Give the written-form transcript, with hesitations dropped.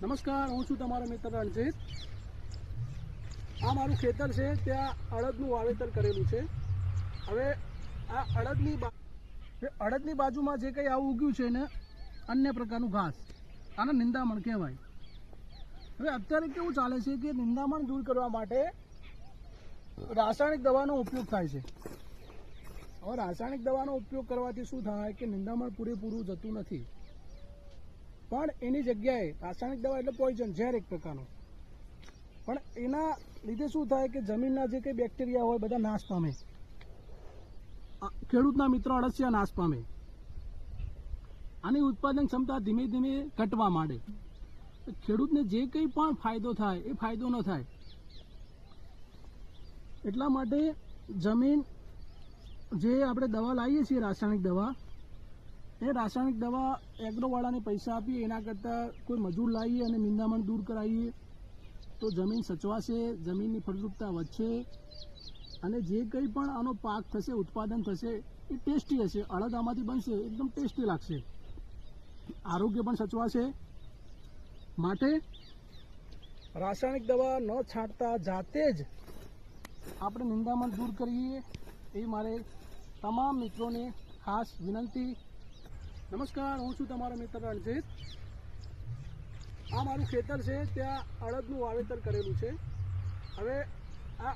નમસ્કાર, હું છું તમારો મિત્ર રણજીત। આ મારું ખેતર છે, ત્યાં અડદનું વાવેતર કરેલું છે। હવે આ અડદની બાજુમાં જે કંઈ આવું ઉગ્યું છે ને અન્ય પ્રકારનું ઘાસ, આને નિંદામણ કહેવાય। હવે અત્યારે કેવું ચાલે છે કે નિંદામણ દૂર કરવા માટે રાસાયણિક દવાનો ઉપયોગ થાય છે। હવે રાસાયણિક દવાનો ઉપયોગ કરવાથી શું થાય કે નિંદામણ પૂરેપૂરું જતું નથી, પણ એની જગ્યાએ રાસાયણિક દવા એટલે પોઈઝન, ઝેર એક પ્રકારનું, પણ એના લીધે શું થાય કે જમીનના જે કંઈ બેક્ટેરિયા હોય બધા નાશ પામે, ખેડૂતના મિત્રો અળસિયા નાશ પામે, આની ઉત્પાદન ક્ષમતા ધીમે ધીમે ઘટવા માંડે। ખેડૂતને જે કંઈ પણ ફાયદો થાય એ ફાયદો ન થાય, એટલા માટે જમીન જે આપણે દવા લાવીએ છીએ રાસાયણિક દવા, એ રાસાયણિક દવા એગ્રોવાળાને પૈસા આપીએ એના કરતાં કોઈ મજૂર લાવીએ અને નિંદામણ દૂર કરાવીએ તો જમીન સચવાશે, જમીનની ફળદ્રુપતા વધશે અને જે કંઈ પણ આનો પાક થશે, ઉત્પાદન થશે એ ટેસ્ટી હશે। અડદ આમાંથી બનશે, એકદમ ટેસ્ટી લાગશે, આરોગ્ય પણ સચવાશે। માટે રાસાયણિક દવા ન છાંટતા જાતે જ આપણે નિંદામણ દૂર કરીએ એ મારે તમામ મિત્રોને ખાસ વિનંતી। નમસ્કાર, હું છું તમારો મિત્ર રણજીત। આ મારું ખેતર છે, ત્યાં અડદનું વાવેતર કરેલું છે। હવે આ